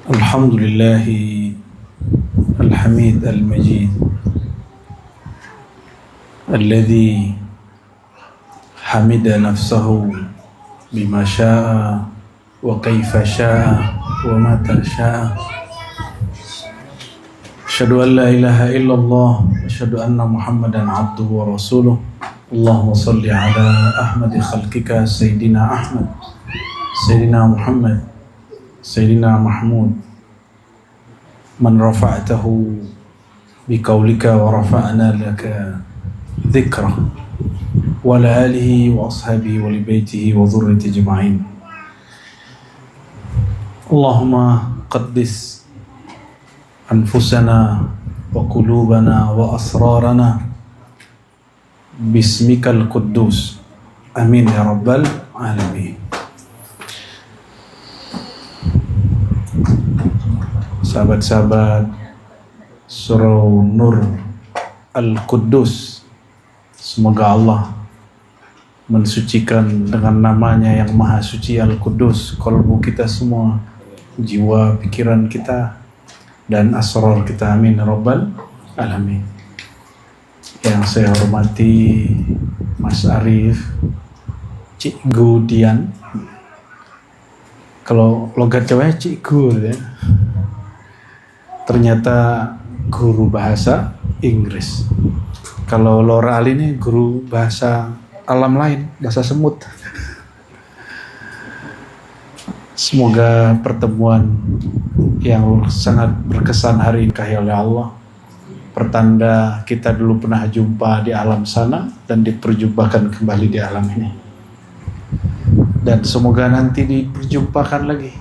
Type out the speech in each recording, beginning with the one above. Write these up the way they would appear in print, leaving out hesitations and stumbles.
Alhamdulillah Al-Hamid Al-Majid Alladhi hamida nafsahu bima syaa wa kaifa syaa wa mata syaa. Asyhadu an la ilaha illallah wa asyhadu anna Muhammadan abduhu wa rasuluh. Allahumma salli ala ahmadi khalqika Sayyidina Ahmad, Sayyidina Muhammad, Sayyidina Mahmud, man rafa'tahu biqaulika wa rafa'na laka dzikra, wa ala alihi wa ashabihi wa li baitihi wa dhurriyyati ajma'in. Allahumma qaddis anfusana wa qulubana wa asrarana bismikal quddus. Amin ya rabbal alamin. Sahabat-sahabat Surah Nur Al-Quddus, semoga Allah mensucikan dengan namanya yang maha suci Al-Quddus qalbu kita semua, jiwa, pikiran kita, dan asrar kita. Amin ya rabbal alamin. Yang saya hormati Mas Arif, Cikgu Dian, kalau logat Jawa Cikgu ya, ternyata guru bahasa Inggris. Kalau Laura Ali ini guru bahasa alam lain, bahasa semut. Semoga pertemuan yang sangat berkesan hari ini oleh Allah, pertanda kita dulu pernah jumpa di alam sana dan diperjumpakan kembali di alam ini. Dan semoga nanti diperjumpakan lagi.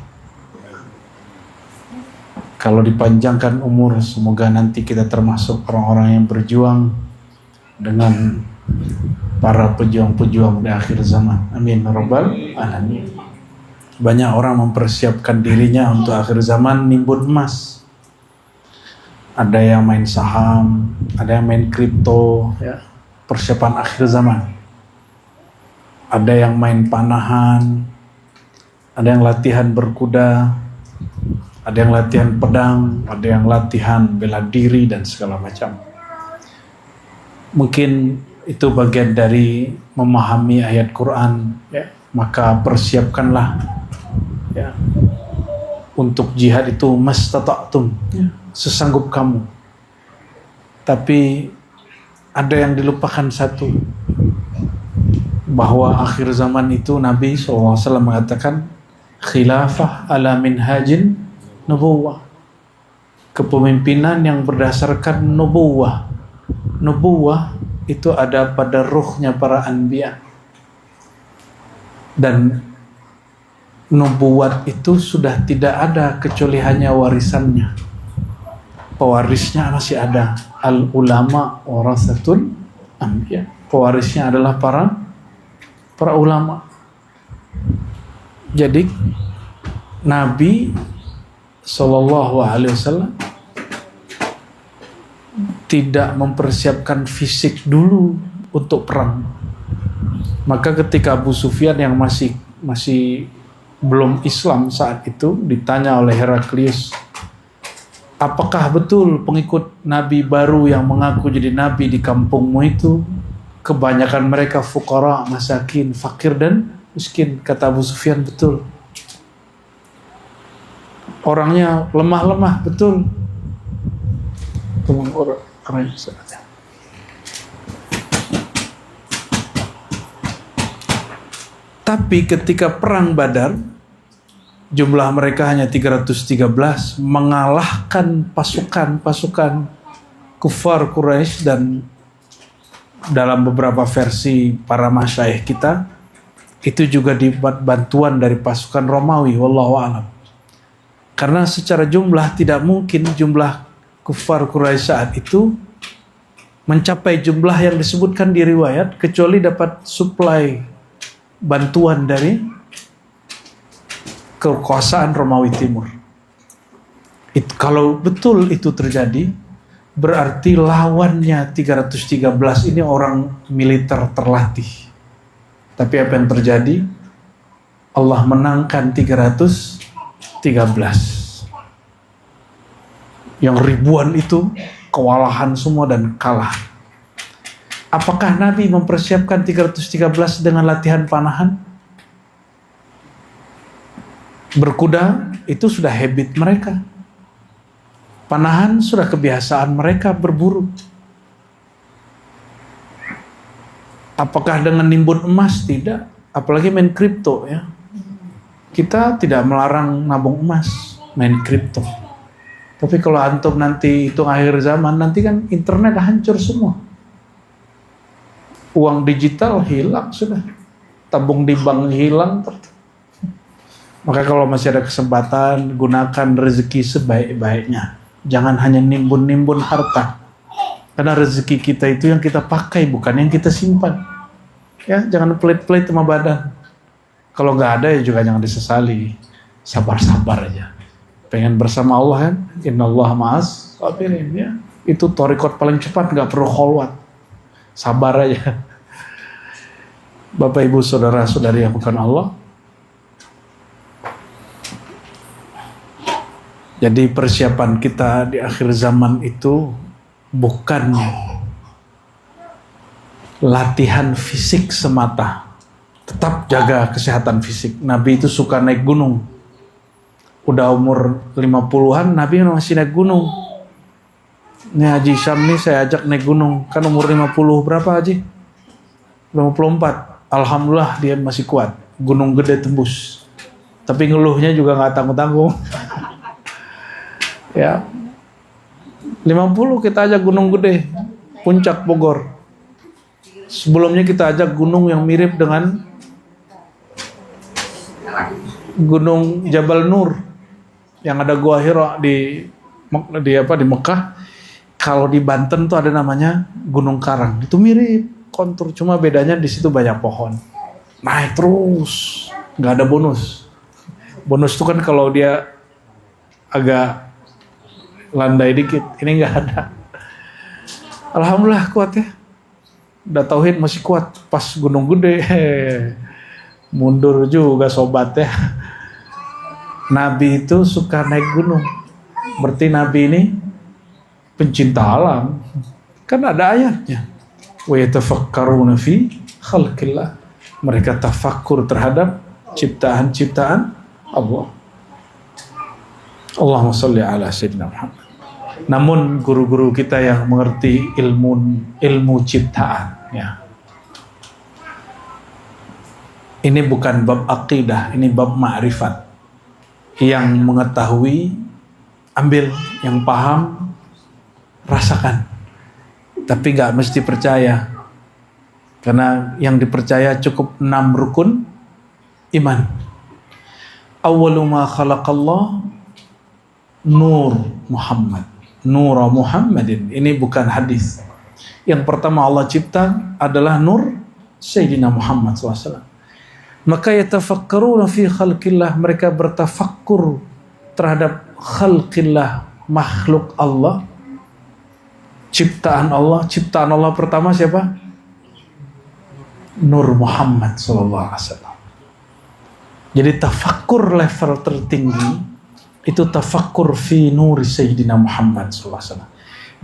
Kalau dipanjangkan umur, semoga nanti kita termasuk orang-orang yang berjuang dengan para pejuang-pejuang di akhir zaman. Amin ya rabbal alamin. Banyak orang mempersiapkan dirinya untuk akhir zaman nimbun emas. Ada yang main saham, ada yang main kripto, ya, persiapan akhir zaman. Ada yang main panahan, ada yang latihan berkuda, ada yang latihan pedang, ada yang latihan bela diri dan segala macam. Mungkin itu bagian dari memahami ayat Quran, ya. Maka persiapkanlah, ya, untuk jihad itu mastata'tum, ya, sesanggup kamu. Tapi ada yang dilupakan satu, bahwa akhir zaman itu Nabi SAW mengatakan khilafah ala minhajin nubuwah, kepemimpinan yang berdasarkan nubuwah. Nubuwah itu ada pada ruhnya para anbiya, dan nubuwat itu sudah tidak ada kecuali hanya warisannya. Pewarisnya masih ada. Al ulama warasatul anbiya, pewarisnya adalah para ulama. Jadi Nabi Sallallahu Alaihi Wasallam tidak mempersiapkan fisik dulu untuk perang. Maka ketika Abu Sufyan yang masih belum Islam saat itu ditanya oleh Heraklius, apakah betul pengikut Nabi baru yang mengaku jadi Nabi di kampungmu itu kebanyakan mereka fuqara, masakin, fakir dan miskin? Kata Abu Sufyan, betul. Orangnya lemah-lemah, betul. Tapi ketika perang Badar, jumlah mereka hanya 313, mengalahkan pasukan kufar Quraisy, dan dalam beberapa versi para masyayikh kita itu juga dibuat bantuan dari pasukan Romawi, wallahu a'lam. Karena secara jumlah tidak mungkin jumlah kufar Quraisy saat itu mencapai jumlah yang disebutkan di riwayat, kecuali dapat suplai bantuan dari kekuasaan Romawi Timur. Kalau betul itu terjadi, berarti lawannya 313 ini orang militer terlatih. Tapi apa yang terjadi? Allah menangkan 313. Yang ribuan itu kewalahan semua dan kalah. Apakah Nabi mempersiapkan 313 dengan latihan panahan? Berkuda itu sudah habit mereka. Panahan sudah kebiasaan mereka berburu. Apakah dengan nimbun emas? Tidak. Apalagi main kripto ya. Kita tidak melarang nabung emas, main kripto. Tapi kalau antum nanti hitung akhir zaman, nanti kan internet hancur semua. Uang digital hilang sudah. Tabung di bank hilang. Maka kalau masih ada kesempatan, gunakan rezeki sebaik-baiknya. Jangan hanya nimbun-nimbun harta. Karena rezeki kita itu yang kita pakai, bukan yang kita simpan. Ya, jangan pelit-pelit sama badan. Kalau nggak ada ya juga jangan disesali. Sabar-sabar aja. Pengen bersama Allah kan? Innallaha ma'as sabirin ya. Itu thariqat paling cepat, nggak perlu kholwat. Sabar aja. Bapak Ibu saudara-saudari yang bukan Allah. Jadi persiapan kita di akhir zaman itu bukan latihan fisik semata. Tetap jaga kesehatan fisik. Nabi itu suka naik gunung. Udah umur 50-an, Nabi masih naik gunung. Ini Haji Syam nih saya ajak naik gunung. Kan umur 50 berapa Haji? 54. Alhamdulillah dia masih kuat. Gunung gede tembus. Tapi ngeluhnya juga gak tanggung-tanggung. Ya, 50 kita ajak gunung gede, puncak Bogor. Sebelumnya kita ajak gunung yang mirip dengan Gunung Jabal Nur yang ada Gua Hira di Mekah. Kalau di Banten tuh ada namanya Gunung Karang. Itu mirip kontur, cuma bedanya di situ banyak pohon. Naik terus, nggak ada bonus. Bonus itu kan kalau dia agak landai dikit, ini nggak ada. Alhamdulillah kuat ya. Udah tauhid masih kuat. Pas gunung gede, mundur juga sobat ya. Nabi itu suka naik gunung. Berarti Nabi ini pencinta alam. Kan ada ayatnya. Wa yatafakkaruna fi khalqillah. Mereka tafakkur terhadap ciptaan-ciptaan Allah. Allahumma sholli ala sayyidina Muhammad. Namun guru-guru kita yang mengerti ilmu ciptaan ya. Ini bukan bab akidah, ini bab ma'rifat. Yang mengetahui, ambil, yang paham, rasakan. Tapi gak mesti percaya. Karena yang dipercaya cukup 6 rukun iman. Awwalu ma khalaqallah Nur Muhammad. Nura Muhammadin. Ini bukan hadis. Yang pertama Allah cipta adalah nur Sayyidina Muhammad SAW. Maka yatafakkaruna fi khalqillah. Mereka bertafakkur terhadap khalqillah, makhluk Allah, ciptaan Allah. Ciptaan Allah pertama siapa? Nur Muhammad SAW. Jadi tafakkur level tertinggi itu tafakkur fi nuri Sayyidina Muhammad SAW.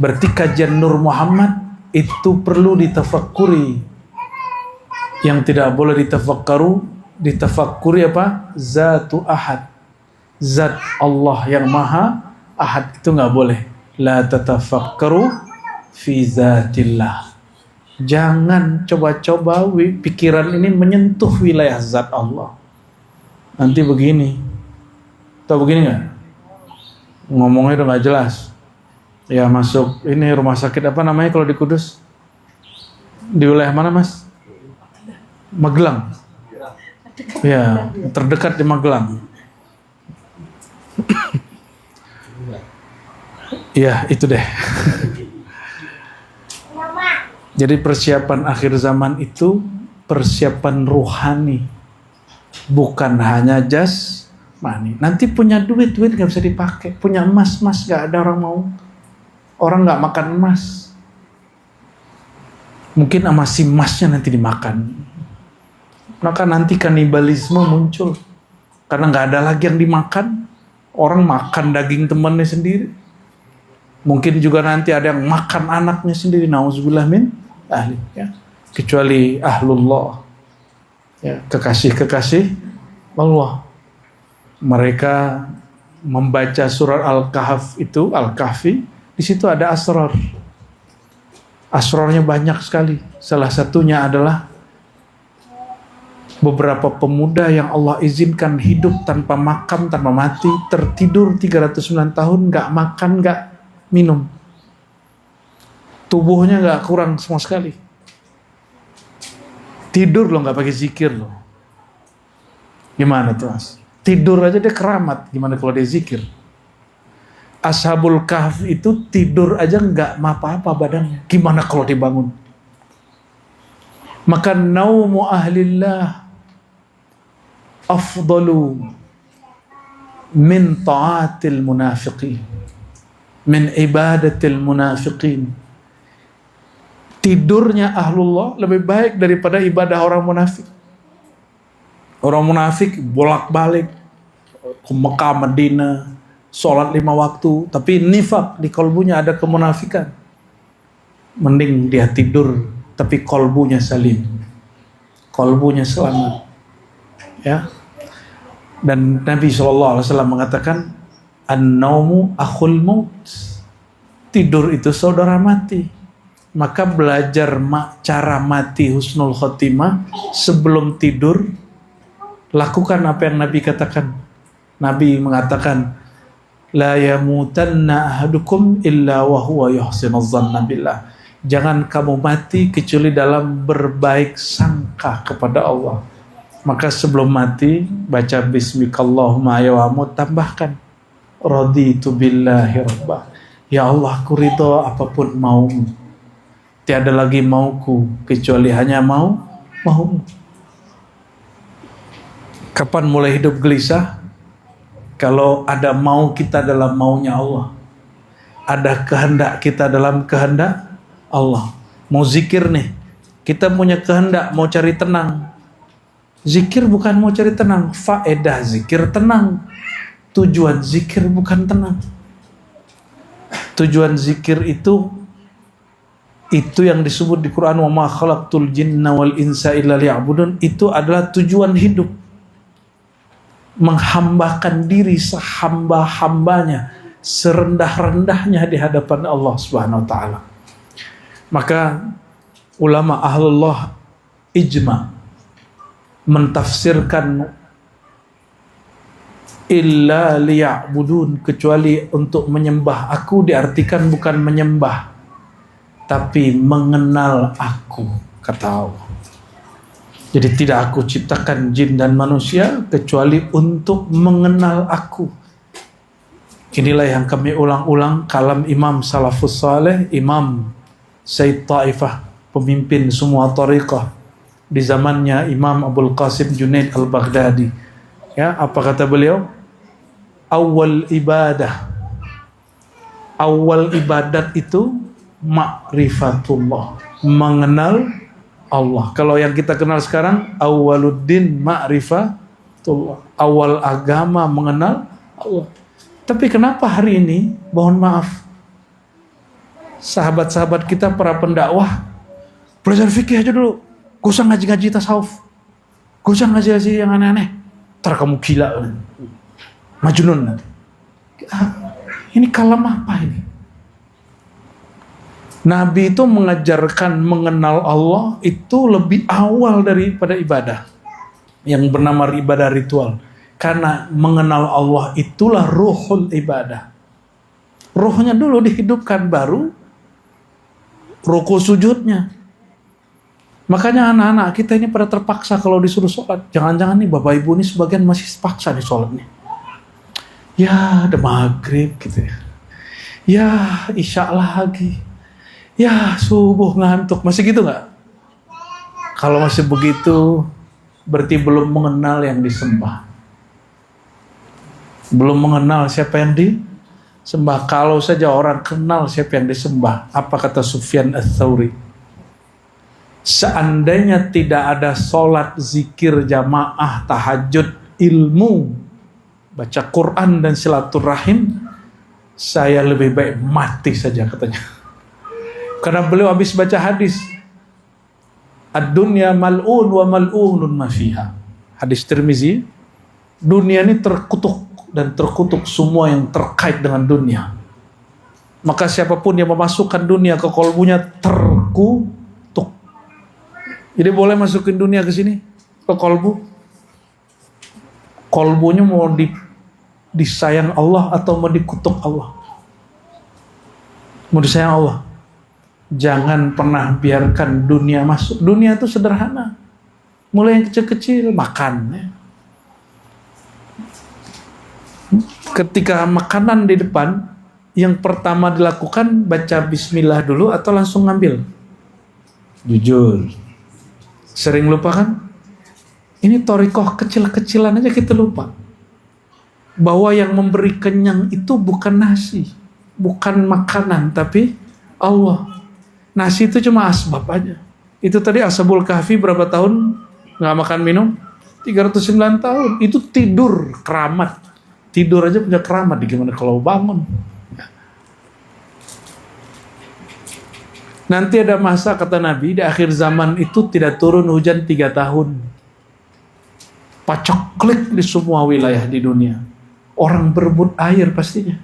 Berarti kajian Nur Muhammad itu perlu ditafakuri. Yang tidak boleh ditafakuri apa? Zatu ahad. Zat Allah yang maha ahad itu nggak boleh. La tatafakkaru fi zatillah. Jangan coba-coba pikiran ini menyentuh wilayah zat Allah. Nanti begini. Tahu begini nggak? Ngomongnya udah nggak jelas. Ya masuk ini rumah sakit apa namanya kalau di Kudus? Di wilayah mana Mas? Magelang. Ya terdekat di Magelang. Ya itu deh. Jadi persiapan akhir zaman itu persiapan ruhani, bukan hanya jasmani. Nanti punya duit nggak bisa dipakai, punya emas nggak ada orang mau. Orang nggak makan emas, mungkin sama si emasnya nanti dimakan. Maka nanti kanibalisme muncul. Karena nggak ada lagi yang dimakan. Orang makan daging temannya sendiri. Mungkin juga nanti ada yang makan anaknya sendiri. Nauzubillah min ahli. Ya. Kecuali ahlullah. Ya, kekasih-kekasih Allah. Mereka membaca surat Al-Kahf itu, Al-Kahfi. Di situ ada asrar. Asrarnya banyak sekali. Salah satunya adalah beberapa pemuda yang Allah izinkan hidup tanpa makan, tanpa mati, tertidur 309 tahun, gak makan, gak minum. Tubuhnya gak kurang sama sekali. Tidur loh, gak pakai zikir loh. Gimana tuh Mas? Tidur aja dia keramat, gimana kalau dia zikir? Ashabul Kahf itu tidur aja gak apa-apa badannya. Gimana kalau dibangun? Maka naumu ahlillah afdalu min ta'atil munafiqin, min ibadatil munafiqin. Tidurnya ahlullah lebih baik daripada ibadah orang munafik. Orang munafik bolak-balik ke Mekah, Madinah, sholat 5 waktu, tapi nifak di kalbunya, ada kemunafikan. Mending dia tidur tapi kalbunya salim, kalbunya selamat. Ya. Dan Nabi SAW mengatakan an-naumu akhul maut. Tidur itu saudara mati. Maka belajar cara mati husnul khotimah sebelum tidur. Lakukan apa yang Nabi katakan. Nabi mengatakan la yamutanna ahadukum illa wa huwa yuhsinuz zanna billah. Jangan kamu mati kecuali dalam berbaik sangka kepada Allah. Maka sebelum mati baca bismikallahumma ayawamu, tambahkan raditu billahi rabbah. Ya Allah, aku ridho apapun maumu. Tiada lagi mauku kecuali hanya maumu. Kapan mulai hidup gelisah? Kalau ada mau kita dalam maunya Allah. Ada kehendak kita dalam kehendak Allah. Mau zikir nih, kita punya kehendak mau cari tenang. Zikir bukan mau cari tenang, faedah zikir tenang. Tujuan zikir bukan tenang. Tujuan zikir itu yang disebut di Quran, wa ma khalaqtul jinna wal insa illa liya'budun. Itu adalah tujuan hidup. Menghambakan diri sehamba-hambanya, serendah-rendahnya di hadapan Allah Subhanahu wa taala. Maka ulama ahlullah ijma mentafsirkan illa liya'budun, kecuali untuk menyembah aku, diartikan bukan menyembah tapi mengenal aku, kata Allah. Jadi tidak aku ciptakan jin dan manusia kecuali untuk mengenal aku. Inilah yang kami ulang-ulang kalam Imam Salafus Saleh, Imam Sayyid Taifah, pemimpin semua tariqah di zamannya Imam Abul Qasim Junaid Al-Baghdadi. Ya, apa kata beliau? Awal ibadat itu ma'rifatullah, mengenal Allah. Kalau yang kita kenal sekarang awaluddin ma'rifatullah, awal agama mengenal Allah. Tapi kenapa hari ini, mohon maaf, sahabat-sahabat kita para pendakwah belajar fikih aja dulu, gak usah ngaji-ngaji tasawuf, gak usah ngaji-ngaji yang aneh-aneh, ntar kamu gila, majnun nanti. Ini kalam apa ini? Nabi itu mengajarkan mengenal Allah itu lebih awal daripada ibadah yang bernama ibadah ritual. Karena mengenal Allah itulah ruhul ibadah. Ruhnya dulu dihidupkan, baru ruku sujudnya. Makanya anak-anak kita ini pada terpaksa kalau disuruh sholat. Jangan-jangan nih bapak ibu ini sebagian masih paksa nih sholat nih. Ya ada maghrib gitu ya. Ya isya lagi. Ya subuh ngantuk. Masih gitu gak? Kalau masih begitu berarti belum mengenal yang disembah. Belum mengenal siapa yang disembah. Kalau saja orang kenal siapa yang disembah, apa kata Sufyan Ats-Tsauri? Seandainya tidak ada sholat, zikir, jamaah, tahajud ilmu, baca Quran dan silaturahim, saya lebih baik mati saja katanya. Karena beliau habis baca hadis, ad-dunya mal'un wa mal'unun ma fiha. Hadis Tirmizi, dunia ini terkutuk dan terkutuk semua yang terkait dengan dunia. Maka siapapun yang memasukkan dunia ke kolbunya terkutuk. Jadi boleh masukin dunia ke sini, ke kolbu. Kolbunya mau disayang Allah atau mau dikutuk Allah? Mau disayang Allah. Jangan pernah biarkan dunia masuk. Dunia itu sederhana. Mulai yang kecil-kecil, makan. Ketika makanan di depan, yang pertama dilakukan baca bismillah dulu atau langsung ngambil? Jujur. Sering lupa kan? Ini thoriqoh kecil-kecilan aja kita lupa. Bahwa yang memberi kenyang itu bukan nasi, bukan makanan, tapi Allah. Nasi itu cuma asbab aja. Itu tadi Ashabul Kahfi berapa tahun nggak makan minum? 309 tahun. Itu tidur keramat. Tidur aja punya keramat. Gimana kalau bangun? Nanti ada masa, kata Nabi, di akhir zaman itu tidak turun hujan 3 tahun. Paceklik di semua wilayah di dunia. Orang berebut air pastinya.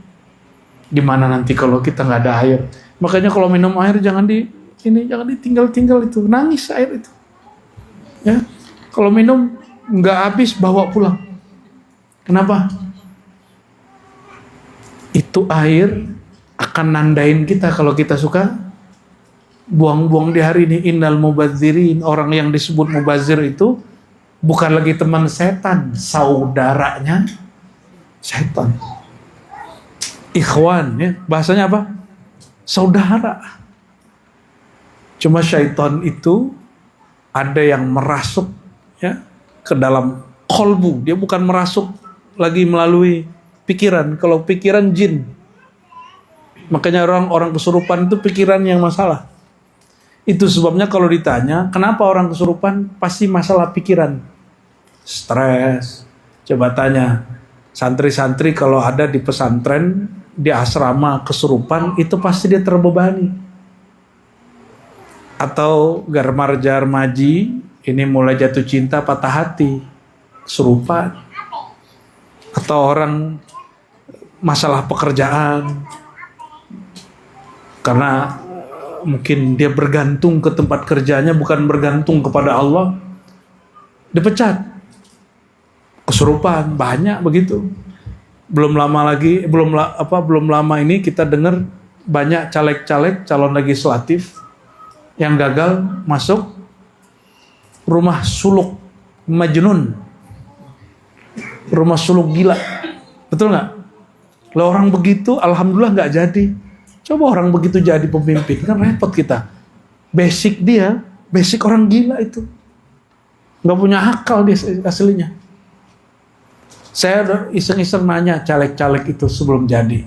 Gimana nanti kalau kita nggak ada air? Makanya kalau minum air jangan ditinggal-tinggal itu, nangis air itu. Ya, kalau minum nggak habis bawa pulang. Kenapa? Itu air akan nandain kita kalau kita suka buang-buang di hari ini. Innal mubadzirin, orang yang disebut mubazir itu bukan lagi teman setan, saudaranya setan. Ikhwan, ya, bahasanya apa? Saudara. Cuma syaitan itu ada yang merasuk, ya, ke dalam kolbu. Dia bukan merasuk lagi melalui pikiran. Kalau pikiran jin. Makanya orang kesurupan itu pikiran yang masalah. Itu sebabnya kalau ditanya, kenapa orang kesurupan? Pasti masalah pikiran. Stres. Coba tanya, santri-santri kalau ada di pesantren, di asrama kesurupan, itu pasti dia terbebani. Atau garmarja-remaji, ini mulai jatuh cinta, patah hati, kesurupan. Atau orang masalah pekerjaan, karena mungkin dia bergantung ke tempat kerjanya, bukan bergantung kepada Allah, dipecat, kesurupan, banyak begitu. Belum lama ini kita dengar banyak caleg-caleg calon legislatif yang gagal masuk rumah suluk majnun, rumah suluk gila, betul nggak? Lah orang begitu, alhamdulillah nggak jadi. Coba orang begitu jadi pemimpin, kan repot kita. Basic orang gila itu, nggak punya akal dia aslinya. Saya udah iseng-iseng nanya caleg-caleg itu sebelum jadi.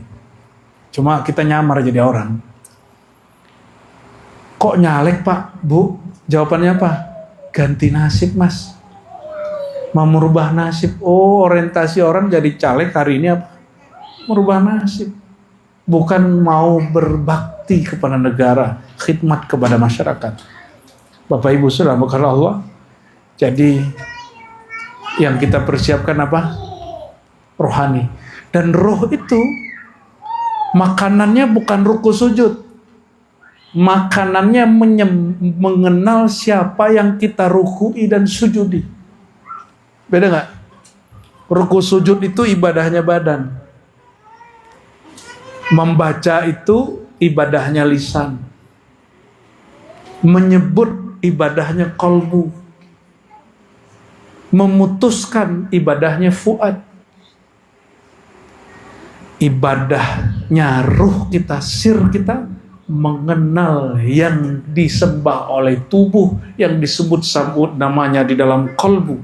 Cuma kita nyamar jadi orang. Kok nyalek Pak, Bu? Jawabannya apa? Ganti nasib Mas. Mau merubah nasib. Oh, orientasi orang jadi caleg hari ini apa? Merubah nasib. Bukan mau berbakti kepada negara, khidmat kepada masyarakat. Bapak Ibu saudara karena Allah. Jadi yang kita persiapkan apa? Rohani. Dan roh itu makanannya bukan ruku sujud. Makanannya mengenal siapa yang kita rukui dan sujudi. Beda gak? Ruku sujud itu ibadahnya badan. Membaca itu ibadahnya lisan. Menyebut ibadahnya qalbu. Memutuskan ibadahnya fuad. Ibadahnya ruh kita, sir kita, mengenal yang disembah oleh tubuh, yang disebut-sebut namanya di dalam qalbu.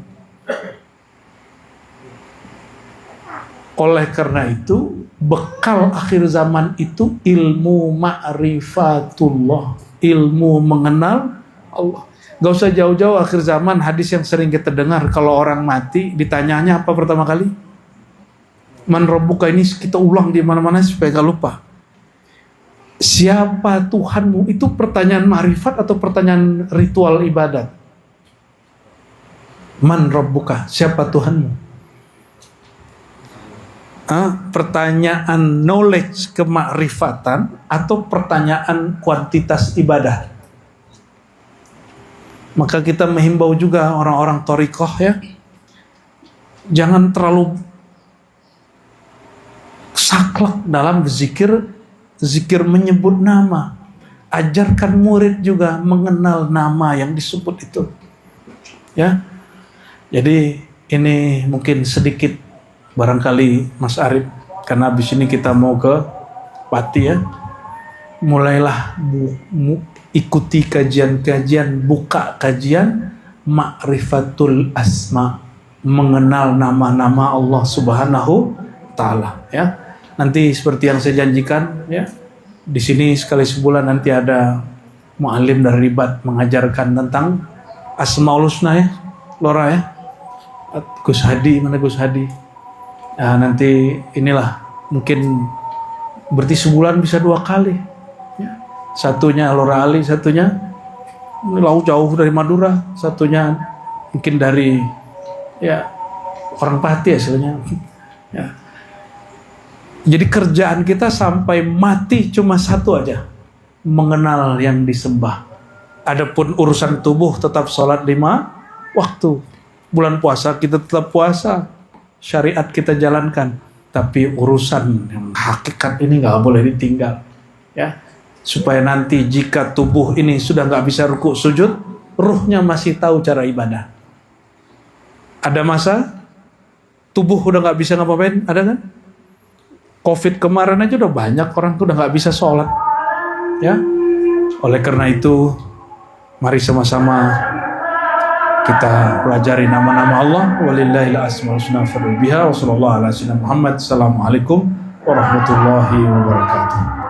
Oleh karena itu, bekal akhir zaman itu ilmu ma'rifatullah, ilmu mengenal Allah. Gak usah jauh-jauh akhir zaman, hadis yang sering kita dengar, kalau orang mati ditanyanya apa pertama kali? Man rabbuka, ini kita ulang di mana-mana supaya gak lupa. Siapa Tuhanmu? Itu pertanyaan ma'rifat atau pertanyaan ritual ibadat? Man rabbuka, siapa Tuhanmu? Pertanyaan knowledge kemakrifatan atau pertanyaan kuantitas ibadah. Maka kita menghimbau juga orang-orang thariqah ya, jangan terlalu saklek dalam zikir menyebut nama. Ajarkan murid juga mengenal nama yang disebut itu. Ya. Jadi ini mungkin sedikit barangkali Mas Arif, karena habis ini kita mau ke Pati ya. Mulailah ikuti kajian-kajian, buka kajian Ma'rifatul Asma, mengenal nama-nama Allah Subhanahu Ta'ala ya. Nanti seperti yang saya janjikan ya, di sini sekali sebulan nanti ada mu'alim dari Ribat mengajarkan tentang Asmaul Husna ya, Lora ya. Gus Hadi, mana Gus Hadi? Nah, nanti inilah mungkin berarti sebulan bisa 2 kali ya. Satunya Lora Ali, satunya jauh dari Madura, satunya mungkin dari ya orang Pati hasilnya ya. Jadi kerjaan kita sampai mati cuma satu aja, mengenal yang disembah. Adapun urusan tubuh tetap sholat 5 waktu. Bulan puasa kita tetap puasa, syariat kita jalankan, tapi urusan yang hakikat ini nggak boleh ditinggal ya, supaya nanti jika tubuh ini sudah nggak bisa ruku sujud, ruhnya masih tahu cara ibadah. Ada masa tubuh udah nggak bisa ngapain, ada kan? Covid kemarin aja udah banyak orang tuh udah nggak bisa sholat ya. Oleh karena itu mari sama-sama kita pelajari nama-nama Allah. Walillahil asmaul husna fad'uhu biha wa sallallahu ala sayyidina Muhammad. Assalamualaikum warahmatullahi wabarakatuh.